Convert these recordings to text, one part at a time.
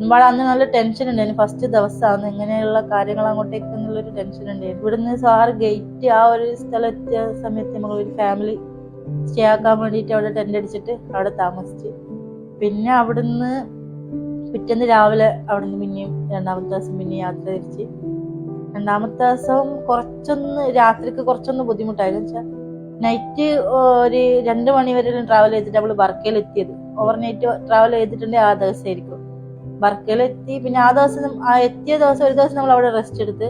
നമ്മളെ അന്ന് നല്ല ടെൻഷൻ ഉണ്ടായിരുന്നു. ഫസ്റ്റ് ദിവസമാണ് എങ്ങനെയുള്ള കാര്യങ്ങൾ അങ്ങോട്ടേക്ക് എന്നുള്ളൊരു ടെൻഷൻ ഉണ്ടായിരുന്നു. ഇവിടുന്ന് സാറ് ഗേറ്റ് ആ ഒരു സ്ഥലത്തെത്തിയ സമയത്ത് നമ്മൾ ഒരു ഫാമിലി സ്റ്റേ ആക്കാൻ വേണ്ടിയിട്ട് അവിടെ ടെന്റ് അടിച്ചിട്ട് അവിടെ താമസിച്ച്. പിന്നെ അവിടുന്ന് പിറ്റേന്ന് രാവിലെ അവിടുന്ന് പിന്നെയും രണ്ടാമത്തെ ദിവസം പിന്നെ യാത്ര തിരിച്ച്. രണ്ടാമത്തെ ദിവസം രാത്രിക്ക് കുറച്ചൊന്ന് ബുദ്ധിമുട്ടായിരുന്നു. വെച്ചാൽ നൈറ്റ് ഒരു 2 മണി വരെ ട്രാവൽ ചെയ്തിട്ട് നമ്മൾ ബർക്കയിൽ എത്തിയത്. ഓവർനൈറ്റ് ട്രാവൽ ചെയ്തിട്ടുണ്ടെങ്കിൽ ആ ദിവസമായിരിക്കും ബർക്കയിലെത്തി. പിന്നെ ആ ദിവസം എത്തിയ ദിവസം ഒരു ദിവസം നമ്മൾ അവിടെ റെസ്റ്റ് എടുത്ത്.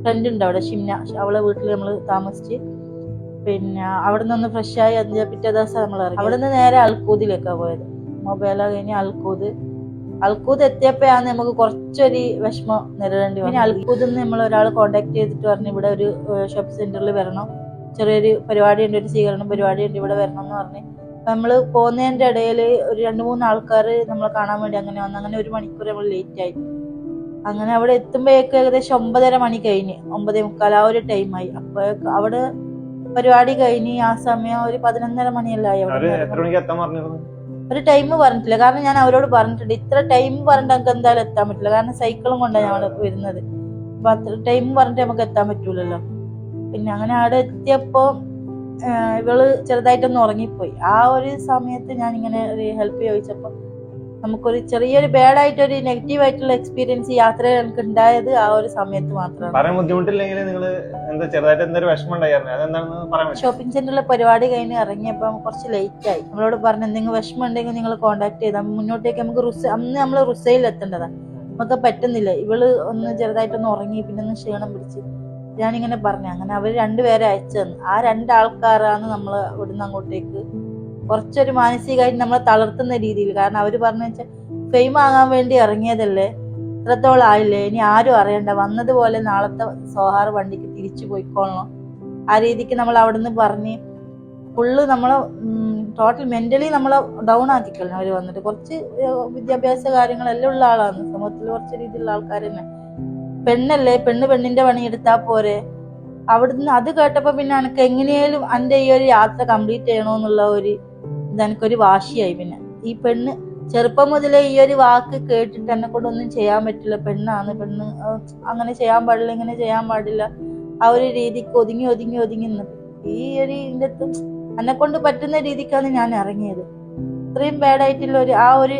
ഫ്രണ്ട് ഉണ്ട് അവിടെ, ഷിംന, അവളെ വീട്ടിൽ നമ്മൾ താമസിച്ച്. പിന്നെ അവിടെ നിന്ന് ഫ്രഷ് ആയി പിറ്റേ ദിവസം നമ്മൾ ഇറങ്ങി. അവിടെ നിന്ന് നേരെ അൽക്കൂദിലേക്കാണ് പോയത്. മൊബൈല കഴിഞ്ഞ് അൽക്കൂദ് എത്തിയപ്പോഴാണ് നമുക്ക് കുറച്ചൊരു വിഷമം നേരിടേണ്ടി വന്നു. പിന്നെ അൽക്കൂദിൽ നിന്ന് നമ്മൾ ഒരാൾ കോണ്ടാക്ട് ചെയ്തിട്ട് പറഞ്ഞു ഇവിടെ ഒരു ഷോപ്പിംഗ് സെന്ററിൽ വരണം, ചെറിയൊരു പരിപാടിയുണ്ട്, ഒരു സ്വീകരണം പരിപാടിയുണ്ട്, ഇവിടെ വരണം എന്ന് പറഞ്ഞ്. നമ്മള് പോകുന്നതിന്റെ ഇടയിൽ ഒരു 2-3 ആൾക്കാർ നമ്മളെ കാണാൻ വേണ്ടി അങ്ങനെ വന്നു. അങ്ങനെ 1 മണിക്കൂർ നമ്മൾ ലേറ്റ് ആയി. അങ്ങനെ അവിടെ എത്തുമ്പോഴേക്ക് ഏകദേശം 9:30 മണി കഴിഞ്ഞ്, 9:45 ആ ഒരു ടൈമായി. അപ്പൊ അവിടെ പരിപാടി കഴിഞ്ഞ് ആ സമയം ഒരു 11:30 മണിയല്ലായി. ഒരു ടൈം പറഞ്ഞിട്ടില്ല, കാരണം ഞാൻ അവരോട് പറഞ്ഞിട്ടുണ്ട് ഇത്ര ടൈം പറഞ്ഞിട്ട് നമുക്ക് എന്തായാലും എത്താൻ പറ്റില്ല, കാരണം സൈക്കിളും കൊണ്ടാണ് ഞങ്ങൾ വരുന്നത്. അപ്പൊ അത്ര ടൈം പറഞ്ഞിട്ട് നമുക്ക് എത്താൻ പറ്റൂലല്ലോ. പിന്നെ അങ്ങനെ അവിടെ എത്തിയപ്പോ ഇവള് ചെറുതായിട്ടൊന്ന് ഉറങ്ങിപ്പോയി. ആ ഒരു സമയത്ത് ഞാൻ ഇങ്ങനെ ഒരു ഹെൽപ്പ് ചോദിച്ചപ്പോൾ നമുക്കൊരു ചെറിയൊരു ബാഡായിട്ടൊരു നെഗറ്റീവ് ആയിട്ടുള്ള എക്സ്പീരിയൻസ് യാത്രയിൽ എനിക്ക് ഉണ്ടായത് ആ ഒരു സമയത്ത് മാത്രമാണ്. ഷോപ്പിംഗ് സെന്ററിലെ പരിപാടി കഴിഞ്ഞ് ഇറങ്ങിയപ്പോൾ കുറച്ച് ലേറ്റ് ആയി. നമ്മളോട് പറഞ്ഞു എന്തെങ്കിലും വിഷമം ഉണ്ടെങ്കിൽ നിങ്ങൾ കോൺടാക്ട് ചെയ്താൽ മുന്നോട്ടേക്ക് നമുക്ക് അന്ന് നമ്മൾ റുസൈൽ എത്തേണ്ടതാണ്, നമുക്ക് പറ്റുന്നില്ല. ഇവള് ഒന്ന് ചെറുതായിട്ടൊന്ന് ഉറങ്ങി, പിന്നെ ഒന്ന് ക്ഷീണം പിടിച്ച്. ഞാനിങ്ങനെ പറഞ്ഞു. അങ്ങനെ അവർ 2 പേരെ അയച്ചു തന്നു. ആ 2 ആൾക്കാരാണ് നമ്മൾ ഇവിടുന്ന് അങ്ങോട്ടേക്ക് കുറച്ചൊരു മാനസികമായിട്ട് നമ്മളെ തളർത്തുന്ന രീതിയിൽ. കാരണം അവർ പറഞ്ഞു വെച്ചാൽ ഫെയിം ആകാൻ വേണ്ടി ഇറങ്ങിയതല്ലേ, ഇത്രത്തോളം ആയില്ലേ, ഇനി ആരും അറിയണ്ട, വന്നതുപോലെ നാളത്തെ സോഹാർ വണ്ടിക്ക് തിരിച്ചു പോയിക്കോളണം. ആ രീതിക്ക് നമ്മൾ അവിടുന്ന് പറഞ്ഞ് ഫുള്ള് നമ്മളെ ടോട്ടൽ മെന്റലി നമ്മളെ ഡൗൺ ആക്കിക്കളഞ്ഞു. അവർ വന്നിട്ട് കുറച്ച് വിദ്യാഭ്യാസ കാര്യങ്ങളെല്ലാം ഉള്ള ആളാണ്, സമൂഹത്തിൽ കുറച്ച് രീതിയിലുള്ള ആൾക്കാർ തന്നെ. പെണ്ണല്ലേ, പെണ്ണിന്റെ പണി എടുത്താൽ പോരെ. അവിടുന്ന് അത് കേട്ടപ്പോ പിന്നെ എനിക്ക് എങ്ങനെയാലും എൻ്റെ ഈ ഒരു യാത്ര കംപ്ലീറ്റ് ചെയ്യണമെന്നുള്ള ഇതെനിക്കൊരു വാശിയായി. പിന്നെ ഈ പെണ്ണ് ചെറുപ്പം മുതലേ ഈ ഒരു വാക്ക് കേട്ടിട്ട് എന്നെ കൊണ്ടൊന്നും ചെയ്യാൻ പറ്റില്ല, പെണ്ണ് അങ്ങനെ ചെയ്യാൻ പാടില്ല, ഇങ്ങനെ ചെയ്യാൻ പാടില്ല, ആ ഒരു രീതിക്ക് ഒതുങ്ങി നിന്ന് ഈ ഒരു ഇതിൻ്റെ എന്നെ കൊണ്ട് പറ്റുന്ന രീതിക്കാണ് ഞാൻ ഇറങ്ങിയത്. ഇത്രയും ബാഡായിട്ടുള്ള ആ ഒരു